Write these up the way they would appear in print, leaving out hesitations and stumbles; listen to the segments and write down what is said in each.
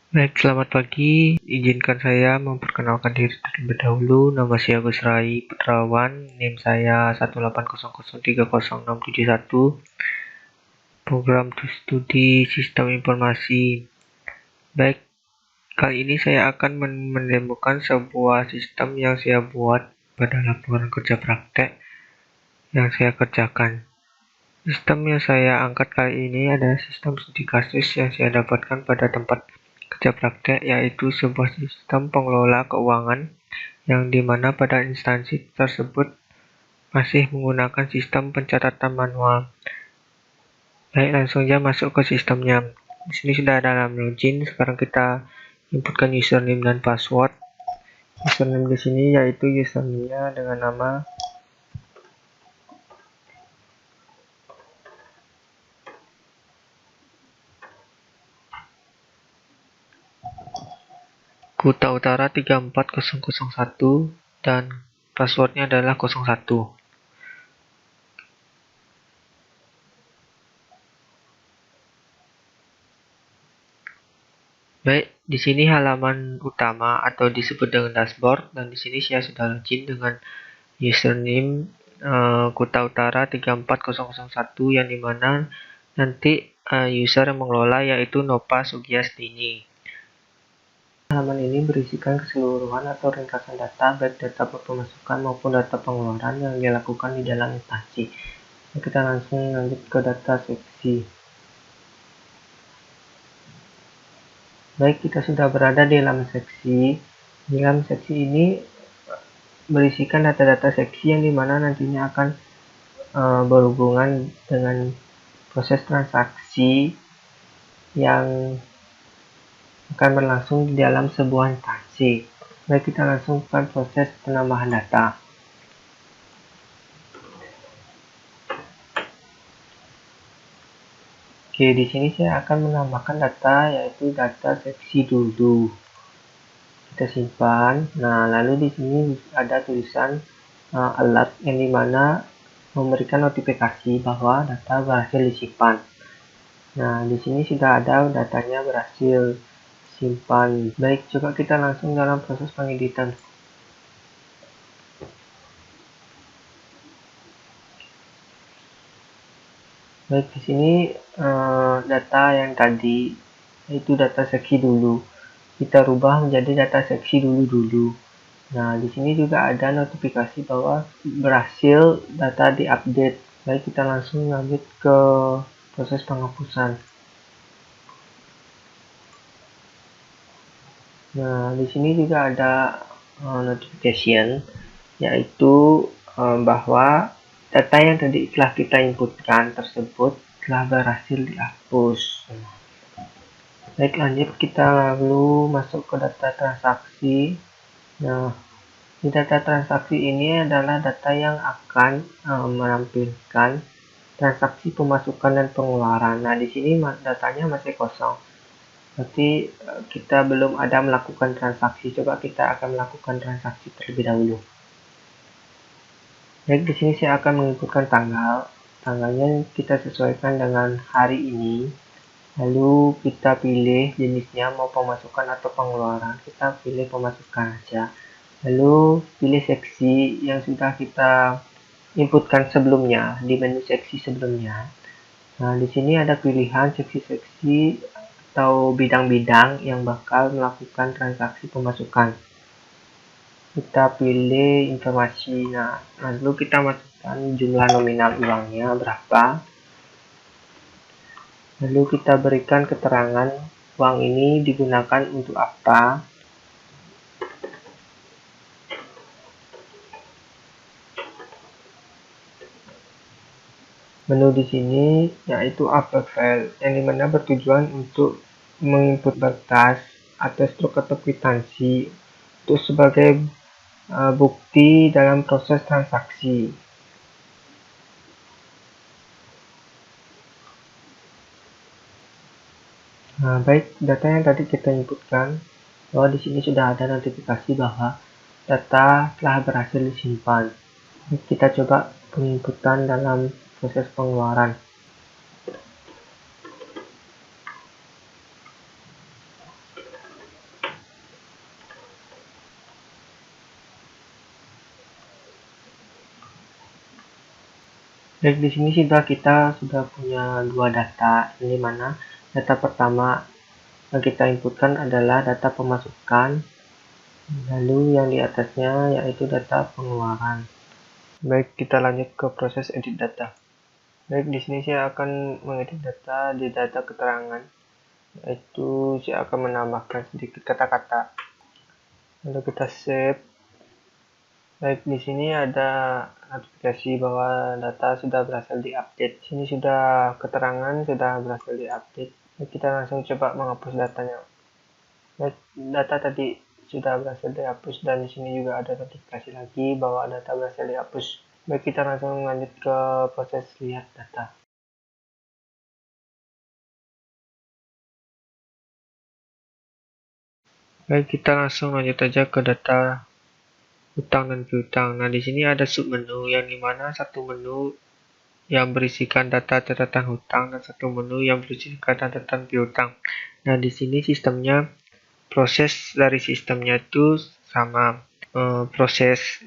Baik, selamat pagi. Izinkan saya memperkenalkan diri terlebih dahulu. Nama saya Agus Rai Putrawan, NIM saya 180030671. Program studi Sistem Informasi. Baik, kali ini saya akan mendemokan sebuah sistem yang saya buat pada laporan kerja praktek yang saya kerjakan. Sistem yang saya angkat kali ini adalah sistem studi kasus yang saya dapatkan pada tempat kerja praktek, yaitu sebuah sistem pengelola keuangan yang dimana pada instansi tersebut masih menggunakan sistem pencatatan manual. Baik, langsung aja masuk ke sistemnya. Di sini sudah ada dalam login. Sekarang kita inputkan username dan password. Username di sini yaitu username-nya dengan nama Kuta Utara 34001 dan passwordnya adalah 01. Baik, di sini halaman utama atau disebut dengan dashboard, dan di sini saya sudah login dengan username Kuta Utara 34001 yang dimana nanti user yang mengelola yaitu Nova Sugiastini. Halaman ini berisikan keseluruhan atau ringkasan data, baik data pemasukan maupun data pengeluaran yang dilakukan di dalam instansi. Kita langsung lanjut ke data seksi. Baik, kita sudah berada di dalam seksi. Di dalam seksi ini berisikan data-data seksi yang dimana nantinya akan berhubungan dengan proses transaksi yang akan berlangsung di dalam sebuah instansi. Baik, kita langsung ke proses penambahan data. Oke, di sini saya akan menambahkan data, yaitu data seksi dulu. Kita simpan. Nah, lalu di sini ada tulisan alert yang dimana memberikan notifikasi bahwa data berhasil disimpan. Nah, di sini sudah ada datanya berhasil simpan. Baik, coba kita langsung dalam proses pengeditan. Baik, di sini data yang tadi yaitu data seksi dulu kita rubah menjadi data seksi dulu. Nah, di sini juga ada notifikasi bahwa berhasil data diupdate. Baik, kita langsung lanjut ke proses penghapusan. Nah, di sini juga ada notification, yaitu bahwa data yang tadi telah kita inputkan tersebut telah berhasil dihapus. Baik, lanjut kita lalu masuk ke data transaksi. Nah, di data transaksi ini adalah data yang akan menampilkan transaksi pemasukan dan pengeluaran. Nah, di sini datanya masih kosong. Berarti kita belum ada melakukan transaksi. Coba kita akan melakukan transaksi terlebih dahulu. Baik, di sini saya akan menginputkan tanggal. Tanggalnya kita sesuaikan dengan hari ini. Lalu kita pilih jenisnya mau pemasukan atau pengeluaran. Kita pilih pemasukan aja. Lalu pilih seksi yang sudah kita inputkan sebelumnya di menu seksi sebelumnya. Nah, di sini ada pilihan seksi-seksi atau bidang-bidang yang bakal melakukan transaksi pemasukan. Kita pilih informasi. Nah, lalu kita masukkan jumlah nominal uangnya berapa. Lalu kita berikan keterangan uang ini digunakan untuk apa. Menu di sini yaitu upload file, yang dimana bertujuan untuk menginput berkas atau struk atau kwitansi untuk sebagai bukti dalam proses transaksi. Nah, baik, data yang tadi kita inputkan, bahwa di sini sudah ada notifikasi bahwa data telah berhasil disimpan. Kita coba penginputan dalam proses pengeluaran. Baik, di sini kita sudah punya dua data, di mana data pertama yang kita inputkan adalah data pemasukan, lalu yang di atasnya yaitu data pengeluaran. Baik, kita lanjut ke proses edit data. Baik, di sini saya akan mengedit data di data keterangan, yaitu saya akan menambahkan sedikit kata-kata. Lalu kita save. Baik, di sini ada notifikasi bahwa data sudah berhasil diupdate. Sini sudah keterangan sudah berhasil diupdate. Baik, kita langsung coba menghapus datanya. Baik, data tadi sudah berhasil dihapus dan di sini juga ada notifikasi lagi bahwa data berhasil dihapus. Baik, kita langsung lanjut ke proses lihat data. Baik, kita langsung lanjut aja ke data hutang dan piutang. Nah, di sini ada submenu yang dimana satu menu yang berisikan data catatan hutang dan satu menu yang berisikan catatan piutang. Nah, di sini sistemnya, proses dari sistemnya itu sama. Proses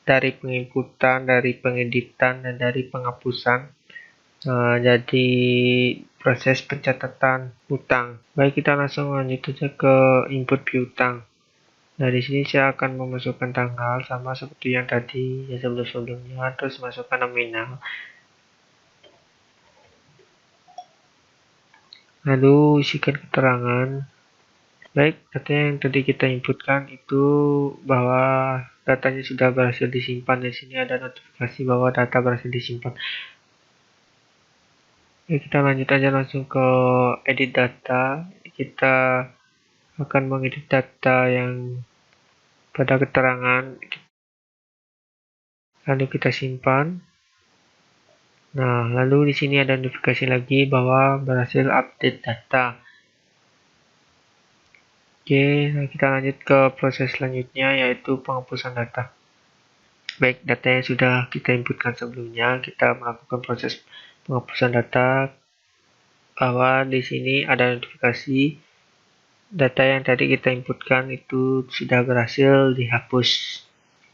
dari penginputan, dari pengeditan, dan dari penghapusan. Jadi proses pencatatan hutang. Baik, kita langsung lanjut saja ke input piutang. Nah, di sini saya akan memasukkan tanggal sama seperti yang tadi ya sebelum-sebelumnya, terus masukkan nominal. Lalu isikan keterangan. Baik, data yang tadi kita inputkan itu bahwa datanya sudah berhasil disimpan. Di sini ada notifikasi bahwa data berhasil disimpan. Oke, kita lanjut aja langsung ke edit data. Kita akan mengedit data yang pada keterangan, lalu kita simpan. Nah, lalu di sini ada notifikasi lagi bahwa berhasil update data. Oke, nah kita lanjut ke proses selanjutnya, yaitu penghapusan data. Baik, data yang sudah kita inputkan sebelumnya, kita melakukan proses penghapusan data, bahwa di sini ada notifikasi data yang tadi kita inputkan itu sudah berhasil dihapus.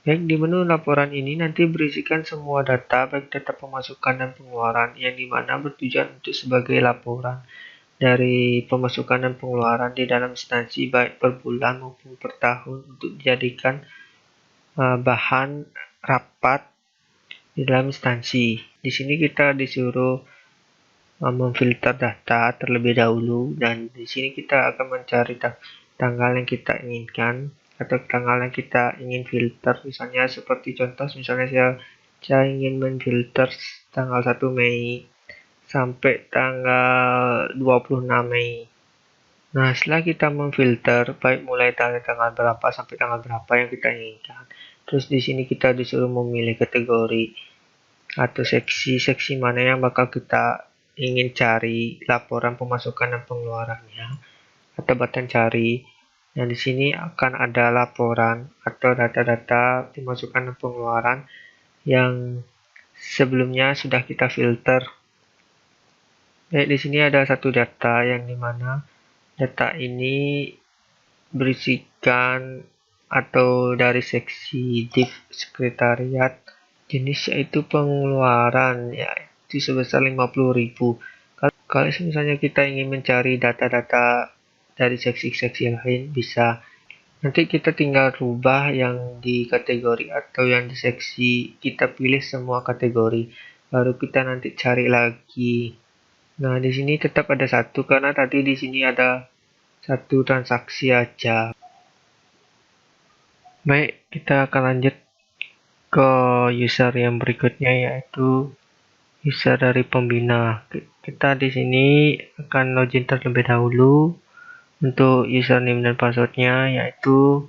Baik, di menu laporan ini nanti berisikan semua data, baik data pemasukan dan pengeluaran, yang dimana bertujuan untuk sebagai laporan dari pemasukan dan pengeluaran di dalam instansi, baik per bulan maupun per tahun, untuk dijadikan bahan rapat di dalam instansi. Di sini kita disuruh memfilter data terlebih dahulu, dan di sini kita akan mencari tanggal yang kita inginkan atau tanggal yang kita ingin filter. Misalnya seperti contoh, misalnya saya ingin menfilter tanggal 1 Mei sampai tanggal 26 Mei. Nah, setelah kita memfilter baik mulai dari tanggal berapa sampai tanggal berapa yang kita inginkan, terus di sini kita disuruh memilih kategori atau seksi mana yang bakal kita ingin cari laporan pemasukan dan pengeluarannya, atau button cari. Nah, di sini akan ada laporan atau data-data pemasukan dan pengeluaran yang sebelumnya sudah kita filter. Baik, di sini ada satu data yang dimana data ini berisikan atau dari seksi div sekretariat, jenis yaitu pengeluaran, yaitu sebesar 50.000. Kalau misalnya kita ingin mencari data-data dari seksi-seksi lain, bisa. Nanti kita tinggal rubah yang di kategori atau yang di seksi, kita pilih semua kategori, baru kita nanti cari lagi. Nah, di sini tetap ada satu karena tadi di sini ada satu transaksi aja. Baik, kita akan lanjut ke user yang berikutnya, yaitu user dari pembina. Kita di sini akan login terlebih dahulu untuk username dan passwordnya, yaitu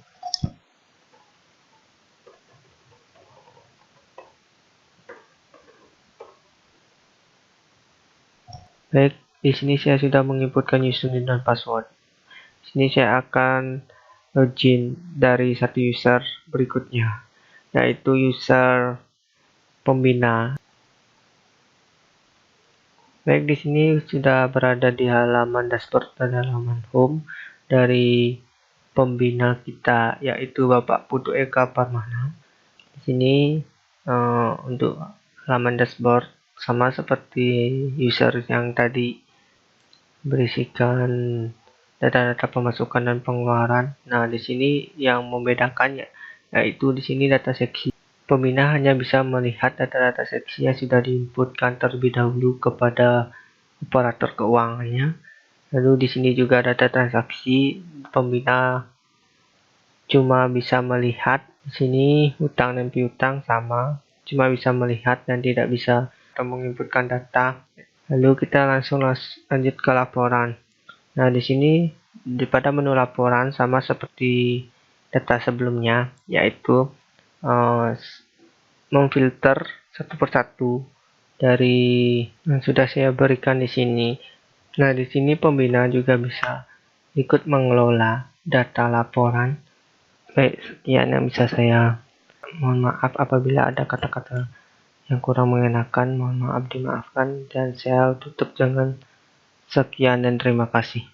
baik. Di sini saya sudah menginputkan username dan password. Di sini saya akan login dari satu user berikutnya, yaitu user pembina. Baik, di sini sudah berada di halaman dashboard dan halaman home dari pembina kita, yaitu Bapak Putu Eka Parmana. Di sini untuk halaman dashboard, sama seperti user yang tadi berisikan data-data pemasukan dan pengeluaran. Nah, di sini yang membedakannya yaitu di sini data seksi. Pembina hanya bisa melihat data-data seksi yang sudah diinputkan terlebih dahulu kepada operator keuangannya. Lalu di sini juga data transaksi, pembina cuma bisa melihat. Di sini utang dan piutang sama, cuma bisa melihat dan tidak bisa menginputkan data. Lalu kita langsung lanjut ke laporan. Nah, di sini pada menu laporan sama seperti data sebelumnya, yaitu memfilter satu persatu dari yang sudah saya berikan di sini. Nah, di sini pembina juga bisa ikut mengelola data laporan. Baik, sekian yang bisa saya. Mohon maaf apabila ada kata-kata yang kurang mengenakan, mohon maaf dimaafkan, dan saya tutup dengan sekian dan terima kasih.